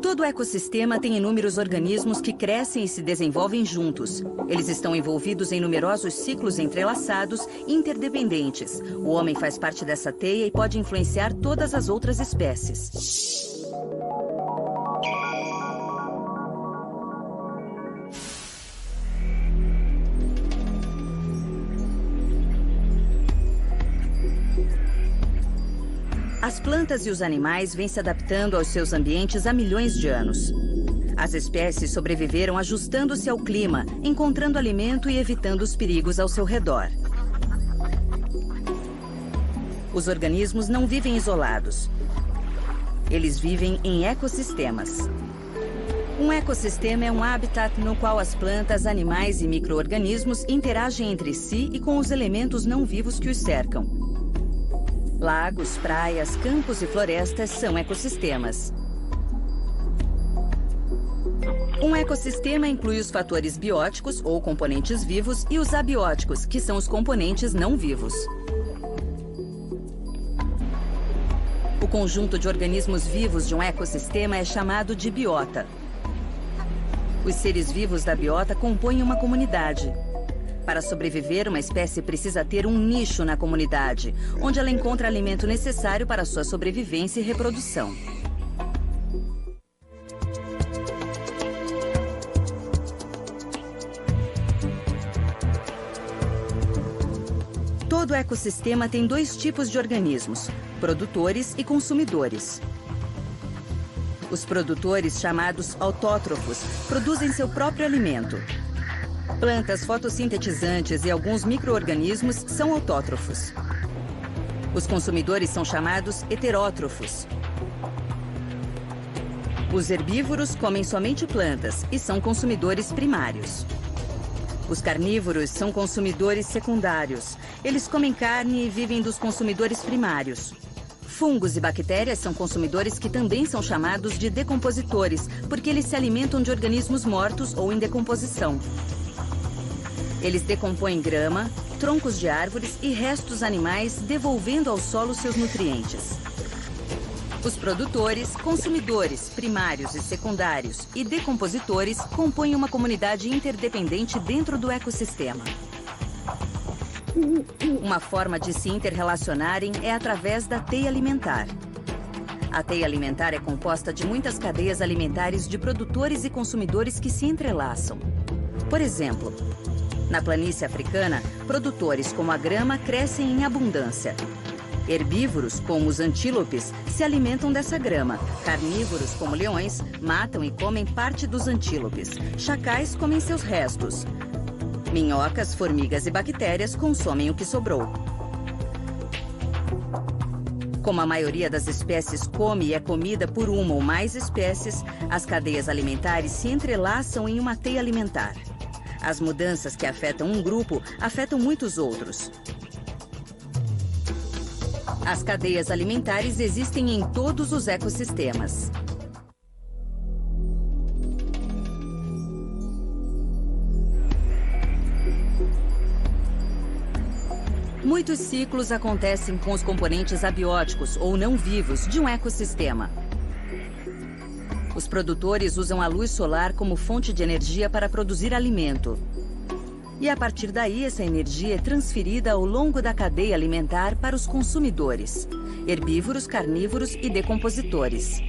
Todo ecossistema tem inúmeros organismos que crescem e se desenvolvem juntos. Eles estão envolvidos em numerosos ciclos entrelaçados e interdependentes. O homem faz parte dessa teia e pode influenciar todas as outras espécies. As plantas e os animais vêm se adaptando aos seus ambientes há milhões de anos. As espécies sobreviveram ajustando-se ao clima, encontrando alimento e evitando os perigos ao seu redor. Os organismos não vivem isolados. Eles vivem em ecossistemas. Um ecossistema é um habitat no qual as plantas, animais e micro-organismos interagem entre si e com os elementos não vivos que os cercam. Lagos, praias, campos e florestas são ecossistemas. Um ecossistema inclui os fatores bióticos, ou componentes vivos, e os abióticos, que são os componentes não vivos. O conjunto de organismos vivos de um ecossistema é chamado de biota. Os seres vivos da biota compõem uma comunidade. Para sobreviver, uma espécie precisa ter um nicho na comunidade, onde ela encontra alimento necessário para sua sobrevivência e reprodução. Todo ecossistema tem dois tipos de organismos: produtores e consumidores. Os produtores, chamados autótrofos, produzem seu próprio alimento. Plantas fotossintetizantes e alguns micro-organismos são autótrofos. Os consumidores são chamados heterótrofos. Os herbívoros comem somente plantas e são consumidores primários. Os carnívoros são consumidores secundários. Eles comem carne e vivem dos consumidores primários. Fungos e bactérias são consumidores que também são chamados de decompositores, porque eles se alimentam de organismos mortos ou em decomposição. Eles decompõem grama, troncos de árvores e restos animais, devolvendo ao solo seus nutrientes. Os produtores, consumidores, primários e secundários e decompositores compõem uma comunidade interdependente dentro do ecossistema. Uma forma de se interrelacionarem é através da teia alimentar. A teia alimentar é composta de muitas cadeias alimentares de produtores e consumidores que se entrelaçam. Por exemplo, na planície africana, produtores como a grama crescem em abundância. Herbívoros, como os antílopes, se alimentam dessa grama. Carnívoros, como leões, matam e comem parte dos antílopes. Chacais comem seus restos. Minhocas, formigas e bactérias consomem o que sobrou. Como a maioria das espécies come e é comida por uma ou mais espécies, as cadeias alimentares se entrelaçam em uma teia alimentar. As mudanças que afetam um grupo afetam muitos outros. As cadeias alimentares existem em todos os ecossistemas. Muitos ciclos acontecem com os componentes abióticos ou não vivos de um ecossistema. Os produtores usam a luz solar como fonte de energia para produzir alimento. E a partir daí, essa energia é transferida ao longo da cadeia alimentar para os consumidores: herbívoros, carnívoros e decompositores.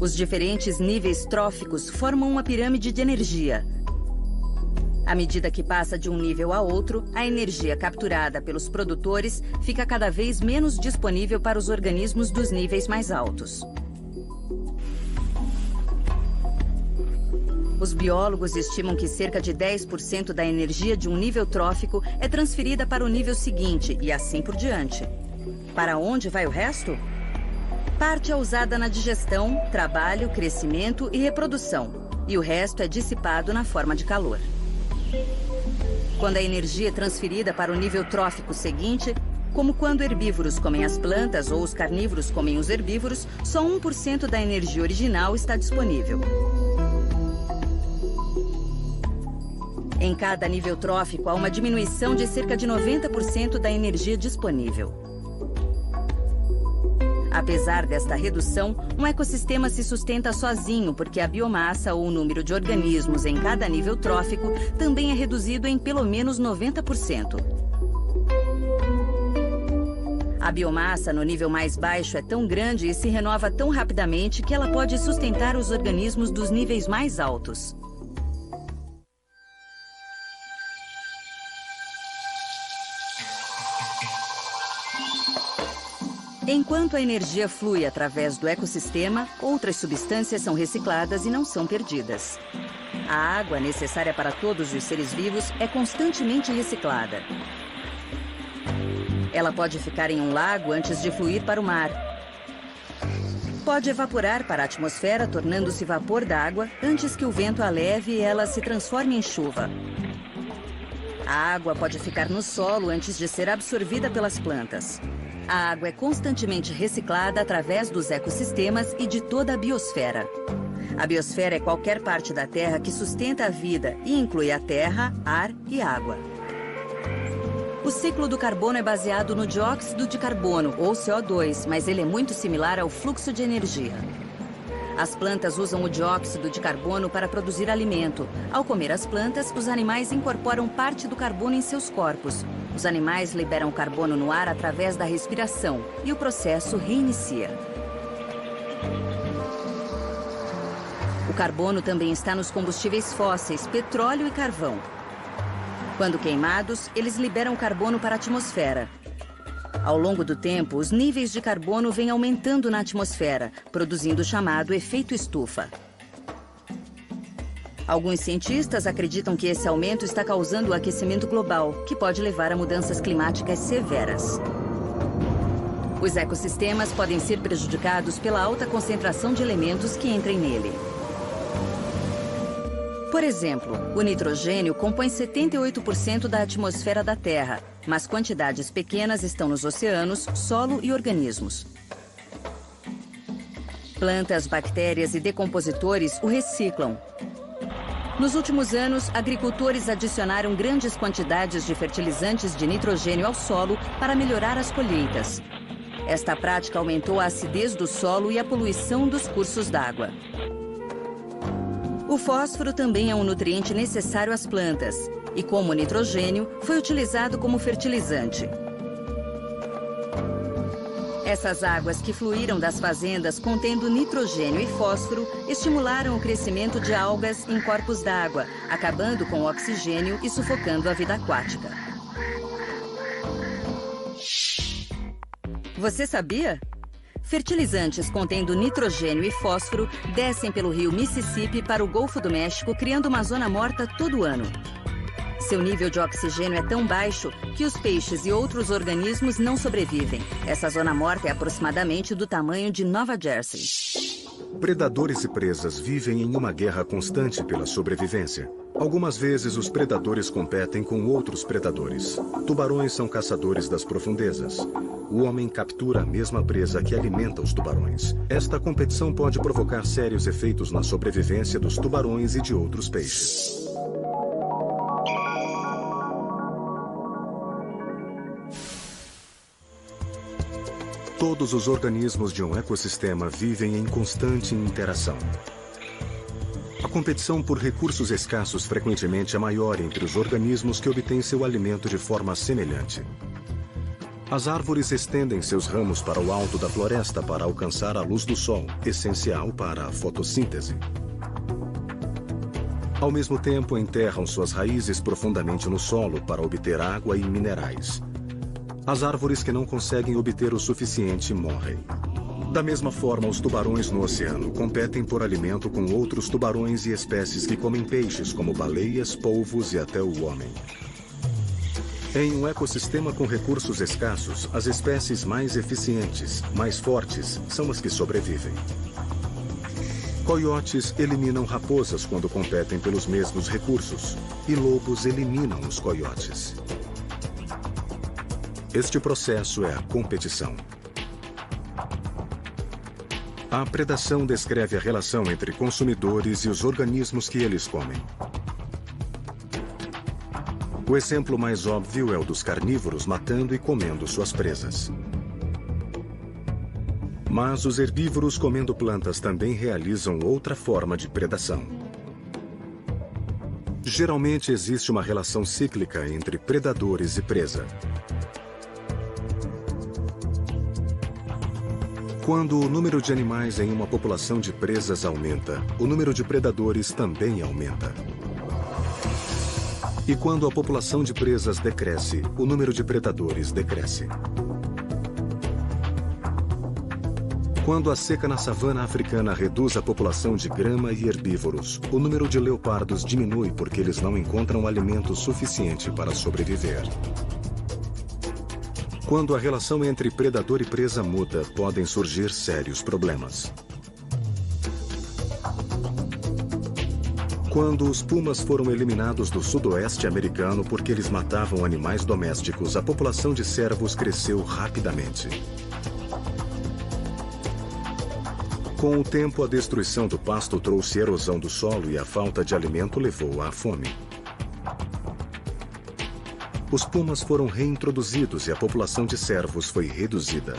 Os diferentes níveis tróficos formam uma pirâmide de energia. À medida que passa de um nível a outro, a energia capturada pelos produtores fica cada vez menos disponível para os organismos dos níveis mais altos. Os biólogos estimam que cerca de 10% da energia de um nível trófico é transferida para o nível seguinte e assim por diante. Para onde vai o resto? Parte é usada na digestão, trabalho, crescimento e reprodução, e o resto é dissipado na forma de calor. Quando a energia é transferida para o nível trófico seguinte, como quando herbívoros comem as plantas ou os carnívoros comem os herbívoros, só 1% da energia original está disponível. Em cada nível trófico, há uma diminuição de cerca de 90% da energia disponível. Apesar desta redução, um ecossistema se sustenta sozinho porque a biomassa ou o número de organismos em cada nível trófico também é reduzido em pelo menos 90%. A biomassa no nível mais baixo é tão grande e se renova tão rapidamente que ela pode sustentar os organismos dos níveis mais altos. Enquanto a energia flui através do ecossistema, outras substâncias são recicladas e não são perdidas. A água, necessária para todos os seres vivos, é constantemente reciclada. Ela pode ficar em um lago antes de fluir para o mar. Pode evaporar para a atmosfera, tornando-se vapor d'água antes que o vento a leve e ela se transforme em chuva. A água pode ficar no solo antes de ser absorvida pelas plantas. A água é constantemente reciclada através dos ecossistemas e de toda a biosfera. A biosfera é qualquer parte da Terra que sustenta a vida e inclui a terra, ar e água. O ciclo do carbono é baseado no dióxido de carbono, ou CO2, mas ele é muito similar ao fluxo de energia. As plantas usam o dióxido de carbono para produzir alimento. Ao comer as plantas, os animais incorporam parte do carbono em seus corpos. Os animais liberam carbono no ar através da respiração e o processo reinicia. O carbono também está nos combustíveis fósseis, petróleo e carvão. Quando queimados, eles liberam carbono para a atmosfera. Ao longo do tempo, os níveis de carbono vêm aumentando na atmosfera, produzindo o chamado efeito estufa. Alguns cientistas acreditam que esse aumento está causando o aquecimento global, que pode levar a mudanças climáticas severas. Os ecossistemas podem ser prejudicados pela alta concentração de elementos que entrem nele. Por exemplo, o nitrogênio compõe 78% da atmosfera da Terra, mas quantidades pequenas estão nos oceanos, solo e organismos. Plantas, bactérias e decompositores o reciclam. Nos últimos anos, agricultores adicionaram grandes quantidades de fertilizantes de nitrogênio ao solo para melhorar as colheitas. Esta prática aumentou a acidez do solo e a poluição dos cursos d'água. O fósforo também é um nutriente necessário às plantas e, como o nitrogênio, foi utilizado como fertilizante. Essas águas que fluíram das fazendas contendo nitrogênio e fósforo estimularam o crescimento de algas em corpos d'água, acabando com o oxigênio e sufocando a vida aquática. Você sabia? Fertilizantes contendo nitrogênio e fósforo descem pelo rio Mississippi para o Golfo do México, criando uma zona morta todo ano. Seu nível de oxigênio é tão baixo que os peixes e outros organismos não sobrevivem. Essa zona morta é aproximadamente do tamanho de Nova Jersey. Predadores e presas vivem em uma guerra constante pela sobrevivência. Algumas vezes os predadores competem com outros predadores. Tubarões são caçadores das profundezas. O homem captura a mesma presa que alimenta os tubarões. Esta competição pode provocar sérios efeitos na sobrevivência dos tubarões e de outros peixes. Todos os organismos de um ecossistema vivem em constante interação. A competição por recursos escassos frequentemente é maior entre os organismos que obtêm seu alimento de forma semelhante. As árvores estendem seus ramos para o alto da floresta para alcançar a luz do sol, essencial para a fotossíntese. Ao mesmo tempo, enterram suas raízes profundamente no solo para obter água e minerais. As árvores que não conseguem obter o suficiente morrem. Da mesma forma, os tubarões no oceano competem por alimento com outros tubarões e espécies que comem peixes, como baleias, polvos e até o homem. Em um ecossistema com recursos escassos, as espécies mais eficientes, mais fortes, são as que sobrevivem. Coiotes eliminam raposas quando competem pelos mesmos recursos, e lobos eliminam os coiotes. Este processo é a competição. A predação descreve a relação entre consumidores e os organismos que eles comem. O exemplo mais óbvio é o dos carnívoros matando e comendo suas presas. Mas os herbívoros comendo plantas também realizam outra forma de predação. Geralmente existe uma relação cíclica entre predadores e presa. Quando o número de animais em uma população de presas aumenta, o número de predadores também aumenta. E quando a população de presas decresce, o número de predadores decresce. Quando a seca na savana africana reduz a população de grama e herbívoros, o número de leopardos diminui porque eles não encontram alimento suficiente para sobreviver. Quando a relação entre predador e presa muda, podem surgir sérios problemas. Quando os pumas foram eliminados do sudoeste americano porque eles matavam animais domésticos, a população de cervos cresceu rapidamente. Com o tempo, a destruição do pasto trouxe erosão do solo e a falta de alimento levou à fome. Os pumas foram reintroduzidos e a população de cervos foi reduzida.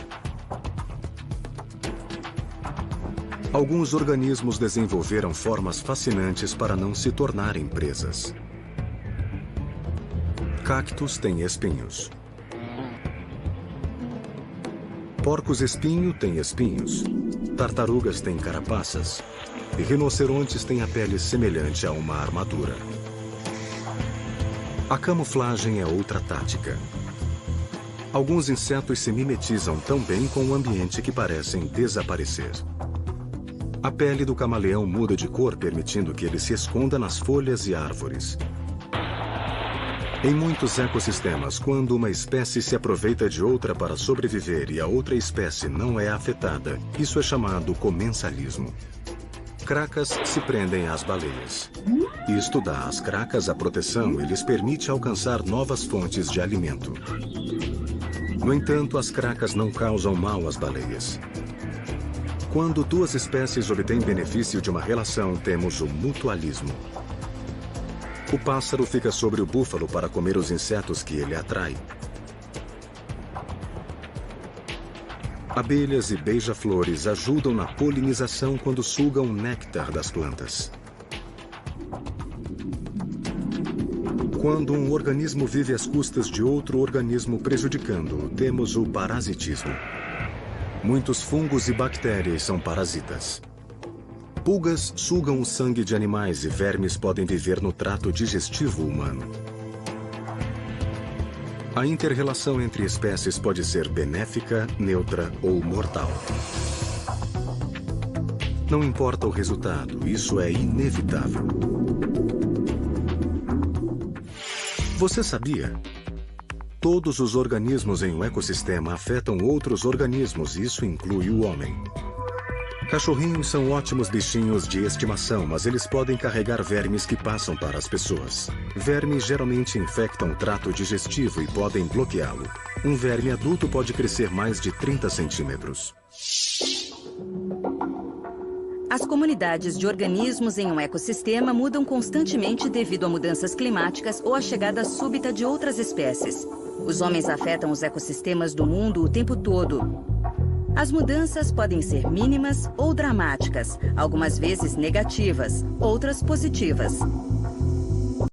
Alguns organismos desenvolveram formas fascinantes para não se tornarem presas. Cactos têm espinhos. Porcos-espinho têm espinhos. Tartarugas têm carapaças. E rinocerontes têm a pele semelhante a uma armadura. A camuflagem é outra tática. Alguns insetos se mimetizam tão bem com o ambiente que parecem desaparecer. A pele do camaleão muda de cor, permitindo que ele se esconda nas folhas e árvores. Em muitos ecossistemas, quando uma espécie se aproveita de outra para sobreviver e a outra espécie não é afetada, isso é chamado comensalismo. Cracas se prendem às baleias. Isto dá às cracas a proteção e lhes permite alcançar novas fontes de alimento. No entanto, as cracas não causam mal às baleias. Quando duas espécies obtêm benefício de uma relação, temos o mutualismo. O pássaro fica sobre o búfalo para comer os insetos que ele atrai. Abelhas e beija-flores ajudam na polinização quando sugam o néctar das plantas. Quando um organismo vive às custas de outro organismo prejudicando-o, temos o parasitismo. Muitos fungos e bactérias são parasitas. Pulgas sugam o sangue de animais e vermes podem viver no trato digestivo humano. A inter-relação entre espécies pode ser benéfica, neutra ou mortal. Não importa o resultado, isso é inevitável. Você sabia? Todos os organismos em um ecossistema afetam outros organismos e isso inclui o homem. Cachorrinhos são ótimos bichinhos de estimação, mas eles podem carregar vermes que passam para as pessoas. Vermes geralmente infectam o trato digestivo e podem bloqueá-lo. Um verme adulto pode crescer mais de 30 centímetros. As comunidades de organismos em um ecossistema mudam constantemente devido a mudanças climáticas ou à chegada súbita de outras espécies. Os homens afetam os ecossistemas do mundo o tempo todo. As mudanças podem ser mínimas ou dramáticas, algumas vezes negativas, outras positivas.